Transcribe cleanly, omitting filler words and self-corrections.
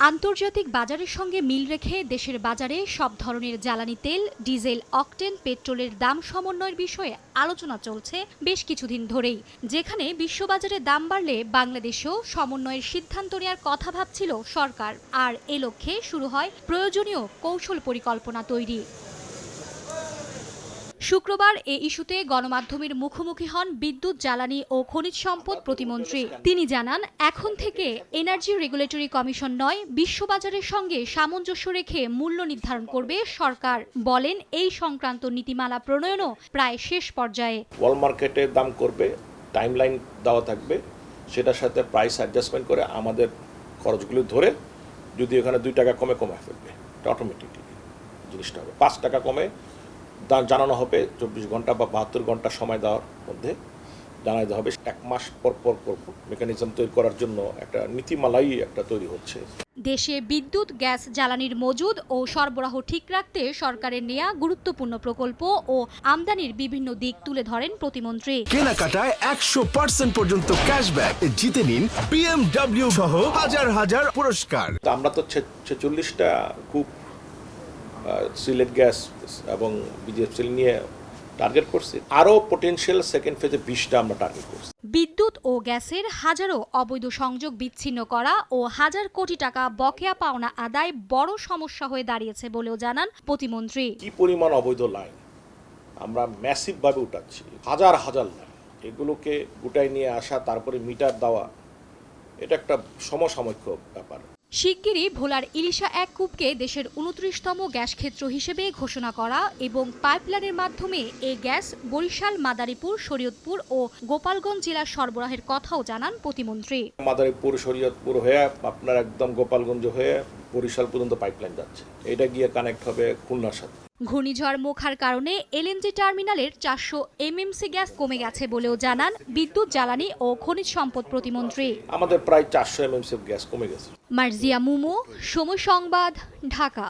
আন্তর্জাতিক বাজারের সঙ্গে মিল রেখে দেশের বাজারে সব ধরনের জ্বালানি তেল, ডিজেল, অকটেন, পেট্রোলের দাম সমন্বয়ের বিষয়ে আলোচনা চলছে বেশ কিছুদিন ধরেই। যেখানে বিশ্ববাজারে দাম বাড়লে বাংলাদেশেও সমন্বয়ের সিদ্ধান্ত নেওয়ার কথা ভাবছিল সরকার। আর এ লক্ষ্যে শুরু হয় প্রয়োজনীয় কৌশল পরিকল্পনা তৈরি। শুক্রবার এ ইস্যুতে গণমাধ্যমের মুখোমুখি হন বিদ্যুৎ, জ্বালানি ও খনিজ সম্পদ প্রতিমন্ত্রী। তিনি জানান, এখন থেকে এনার্জি রেগুলেটরি কমিশন নয়, বিশ্ববাজারের সঙ্গে সামঞ্জস্য রেখে মূল্য নির্ধারণ করবে সরকার। বলেন, এই সংক্রান্ত নীতিমালা প্রণয়নও প্রায় শেষ পর্যায়ে। ওয়ার্ল্ড মার্কেটে দাম করবে, টাইমলাইন দেওয়া থাকবে, সেটার সাথে প্রাইস অ্যাডজাস্টমেন্ট করে আমাদের খরচগুলো ধরে যদি এখানে 2 টাকা কমে ফেলবে, এটা অটোমেটিকলি জিনিসটা হবে। 5 টাকা কমে জানানো হবে 24 ঘন্টা বা 72 ঘন্টা সময় দেওয়ার মধ্যে জানাতে হবে। 1 মাস পর করব। মেকানিজম তৈরি করার জন্য একটা নীতিমালাই একটা তৈরি হচ্ছে। দেশে বিদ্যুৎ, গ্যাস, জ্বালানির মজুদ ও সরবরাহ ঠিক রাখতে সরকারের নেয়া গুরুত্বপূর্ণ প্রকল্প ও আমদানির বিভিন্ন দিক তুলে ধরেন প্রতিমন্ত্রী। কেনাকাটায় 100% পর্যন্ত ক্যাশব্যাক জিতে নিন BMW সহ হাজার হাজার পুরস্কার। আমরা তো 46টা খুব সিলেট গ্যাস এবং বিজেপি নিয়ে টার্গেট করছি। আরও পটেনশিয়াল সেকেন্ড ফেজে 20টা আমরা টার্গেট করছি। বিদ্যুৎ ও গ্যাসের হাজারো অবৈধ সংযোগ বিচ্ছিন্ন করা ও হাজার কোটি টাকা বকেয়া পাওনা আদায় বড় সমস্যা হয়ে দাঁড়িয়েছে বলেও জানান প্রতিমন্ত্রী। কি পরিমাণ অবৈধ লাইন আমরা ম্যাসিভভাবে উঠাচ্ছি, হাজার হাজার লাইন, এগুলোকে গুটাই নিয়ে আসা, তারপরে মিটার দেওয়া, এটা একটা সমসাময়িক ব্যাপার। শিগগিরই ভোলার ইলিশা 1 কূপকে দেশের 29তম গ্যাস ক্ষেত্র হিসেবে ঘোষণা করা এবং পাইপলাইনের মাধ্যমে এই গ্যাস বরিশাল, মাদারীপুর, শরীয়তপুর ও গোপালগঞ্জ জেলার সরবরাহের কথাও জানান প্রতিমন্ত্রী। মাদারীপুর, শরীয়তপুর হয়ে আপনার একদম গোপালগঞ্জ হয়ে বরিশাল পর্যন্ত পাইপলাইন যাচ্ছে, এটা গিয়ে কানেক্ট হবে খুলনার সাথে। ঘূর্ণিঝড় মোখার কারণে এলএনজি টার্মিনালের 400 এমএমসি গ্যাস কমে গেছে বলেও জানান বিদ্যুৎ, জ্বালানি ও খনিজ সম্পদ প্রতিমন্ত্রী। আমাদের প্রায় 400 এমএমসি গ্যাস কমে গেছে। মার্জিয়া মুমু, সময় সংবাদ, ঢাকা।